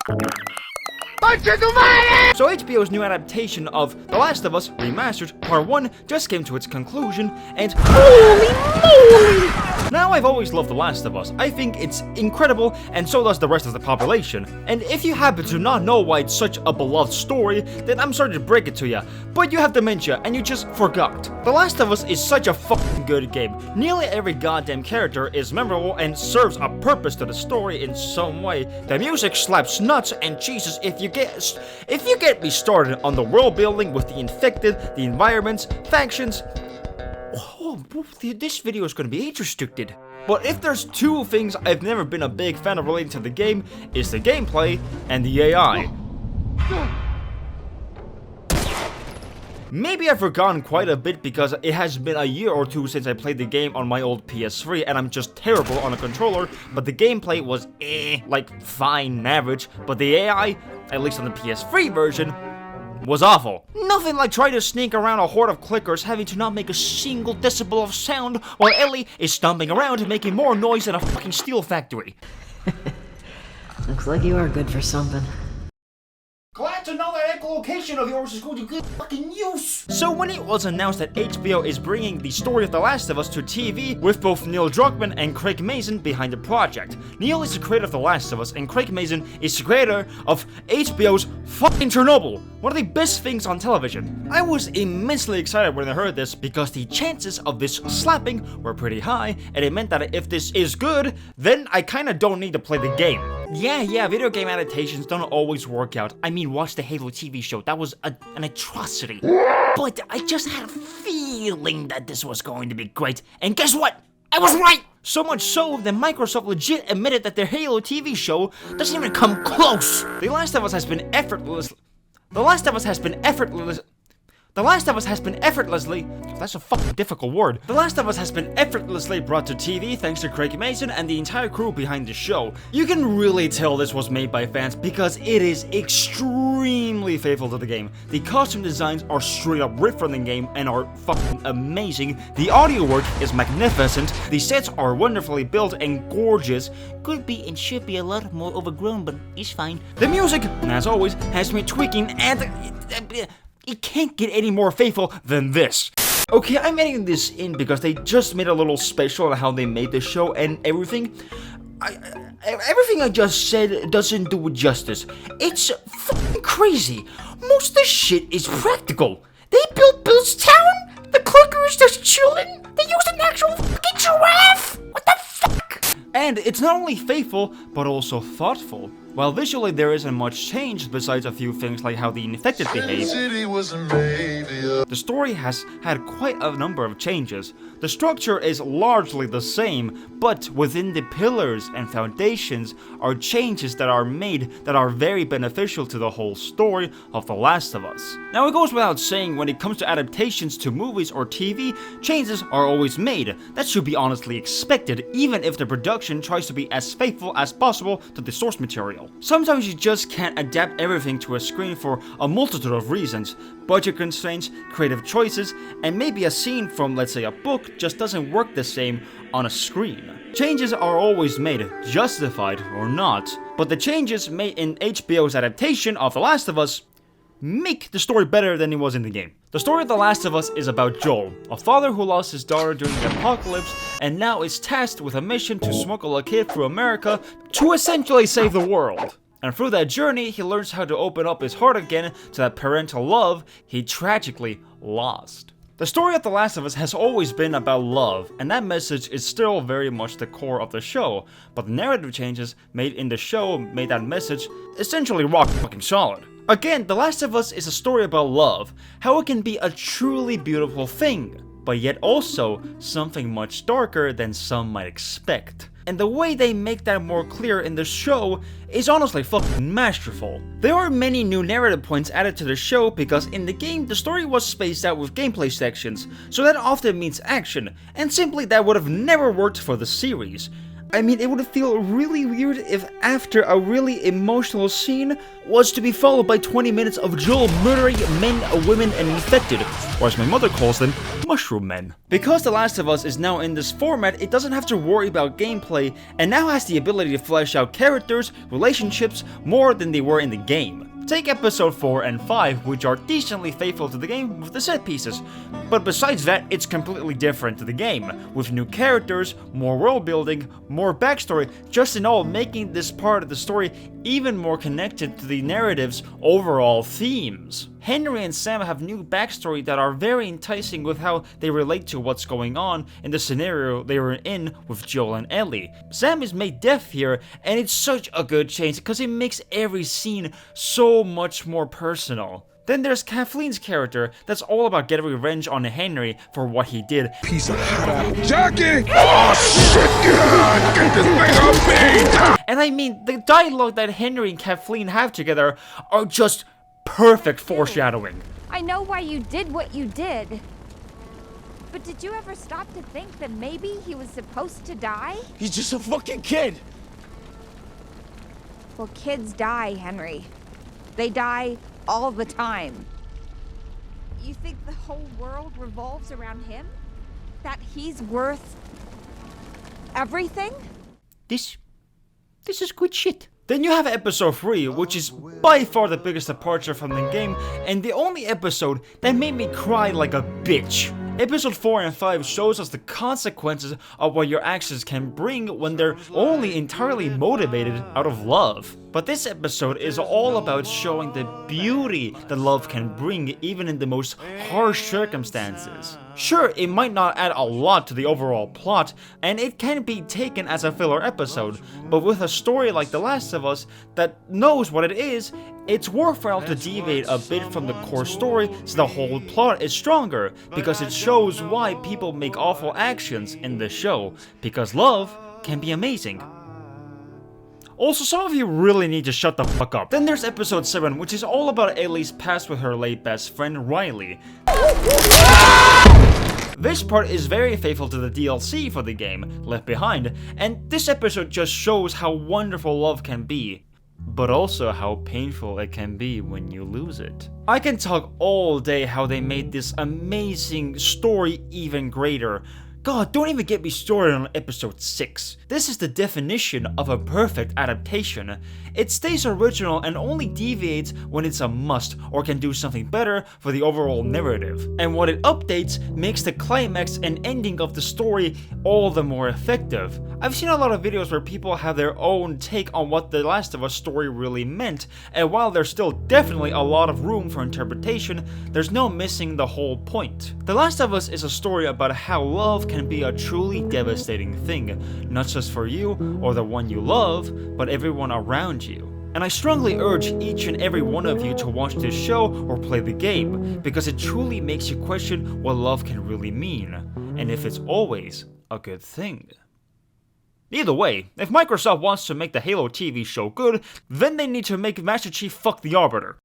So HBO's new adaptation of The Last of Us Remastered Part 1 just came to its conclusion, and holy moly! Now, I've always loved The Last of Us. I think it's incredible, and so does the rest of the population. And if you happen to not know why it's such a beloved story, then I'm sorry to break it to you, but you have dementia, and you just forgot. The Last of Us is such a fucking good game. Nearly every goddamn character is memorable and serves a purpose to the story in some way. The music slaps nuts, and Jesus, if you get me started on the world building with the infected, the environments, factions. Oh, this video is gonna be age restricted. But if there's two things I've never been a big fan of relating to the game, it's the gameplay and the AI. Maybe I've forgotten quite a bit because it has been a year or two since I played the game on my old PS3 and I'm just terrible on a controller, but the gameplay was like fine, average, but the AI, at least on the PS3 version, was awful. Nothing like trying to sneak around a horde of clickers having to not make a single decibel of sound while Ellie is stomping around and making more noise than a fucking steel factory. Looks like you are good for something. Glad to know that echolocation of yours is going to good fucking use! So when it was announced that HBO is bringing the story of The Last of Us to TV with both Neil Druckmann and Craig Mazin behind the project. Neil is the creator of The Last of Us and Craig Mazin is the creator of HBO's fucking Chernobyl, one of the best things on television. I was immensely excited when I heard this because the chances of this slapping were pretty high, and it meant that if this is good, then I kinda don't need to play the game. Yeah, video game adaptations don't always work out. I mean, watch the Halo TV show, that was an atrocity. But I just had a feeling that this was going to be great, and guess what? I was right! So much so that Microsoft legit admitted that their Halo TV show doesn't even come close. The Last of Us has been effortlessly... That's a fucking difficult word. The Last of Us has been effortlessly brought to TV thanks to Craig Mazin and the entire crew behind the show. You can really tell this was made by fans because it is extremely faithful to the game. The costume designs are straight up ripped from the game and are fucking amazing. The audio work is magnificent. The sets are wonderfully built and gorgeous. Could be and should be a lot more overgrown, but it's fine. The music, as always, has me tweaking and... it can't get any more faithful than this. Okay, I'm editing this in because they just made a little special on how they made the show and everything. Everything I just said doesn't do it justice. It's fucking crazy. Most of the shit is practical. They built Bill's town? The clicker is just chilling? They used an actual fucking giraffe? What the fuck? And it's not only faithful, but also thoughtful. While visually there isn't much change besides a few things like how the infected behave, the story has had quite a number of changes. The structure is largely the same, but within the pillars and foundations are changes that are made that are very beneficial to the whole story of The Last of Us. Now it goes without saying when it comes to adaptations to movies or TV, changes are always made. That should be honestly expected, even if the production tries to be as faithful as possible to the source material. Sometimes you just can't adapt everything to a screen for a multitude of reasons. Budget constraints, creative choices, and maybe a scene from, let's say, a book just doesn't work the same on a screen. Changes are always made, justified or not, but the changes made in HBO's adaptation of The Last of Us make the story better than it was in the game. The story of The Last of Us is about Joel, a father who lost his daughter during the apocalypse and now is tasked with a mission to smuggle a kid through America to essentially save the world. And through that journey, he learns how to open up his heart again to that parental love he tragically lost. The story of The Last of Us has always been about love, and that message is still very much the core of the show, but the narrative changes made in the show made that message essentially rock fucking solid. Again, The Last of Us is a story about love, how it can be a truly beautiful thing, but yet also something much darker than some might expect. And the way they make that more clear in the show is honestly fucking masterful. There are many new narrative points added to the show because in the game the story was spaced out with gameplay sections, so that often means action, and simply that would have never worked for the series. I mean, it would feel really weird if after a really emotional scene was to be followed by 20 minutes of Joel murdering men, women, and infected, or as my mother calls them, mushroom men. Because The Last of Us is now in this format, it doesn't have to worry about gameplay, and now has the ability to flesh out characters, relationships, more than they were in the game. Take episode 4 and 5, which are decently faithful to the game with the set pieces, but besides that, it's completely different to the game, with new characters, more world building, more backstory, just in all making this part of the story even more connected to the narrative's overall themes. Henry and Sam have new backstory that are very enticing with how they relate to what's going on in the scenario they were in with Joel and Ellie. Sam is made deaf here, and it's such a good change because it makes every scene so much more personal. Then there's Kathleen's character that's all about getting revenge on Henry for what he did. Piece of hot apple. Jockey! Oh shit! God, get this thing off me! And I mean, the dialogue that Henry and Kathleen have together are just perfect foreshadowing. I know why you did what you did. But did you ever stop to think that maybe he was supposed to die? He's just a fucking kid. Well, kids die, Henry. They die all the time. You think the whole world revolves around him? That he's worth everything? This is good shit. Then you have episode 3, which is by far the biggest departure from the game, and the only episode that made me cry like a bitch. Episode 4 and 5 shows us the consequences of what your actions can bring when they're only entirely motivated out of love. But this episode is all about showing the beauty that love can bring even in the most harsh circumstances. Sure, it might not add a lot to the overall plot, and it can be taken as a filler episode, but with a story like The Last of Us that knows what it is, it's worthwhile to deviate a bit from the core story so the whole plot is stronger, because it shows why people make awful actions in the show, because love can be amazing. Also, some of you really need to shut the fuck up. Then there's episode 7, which is all about Ellie's past with her late best friend Riley. This part is very faithful to the DLC for the game, Left Behind, and this episode just shows how wonderful love can be, but also how painful it can be when you lose it. I can talk all day how they made this amazing story even greater. God, don't even get me started on episode 6. This is the definition of a perfect adaptation. It stays original and only deviates when it's a must or can do something better for the overall narrative. And what it updates makes the climax and ending of the story all the more effective. I've seen a lot of videos where people have their own take on what The Last of Us story really meant, and while there's still definitely a lot of room for interpretation, there's no missing the whole point. The Last of Us is a story about how love can be a truly devastating thing, not just for you or the one you love, but everyone around you. And I strongly urge each and every one of you to watch this show or play the game, because it truly makes you question what love can really mean, and if it's always a good thing. Either way, if Microsoft wants to make the Halo TV show good, then they need to make Master Chief fuck the Arbiter.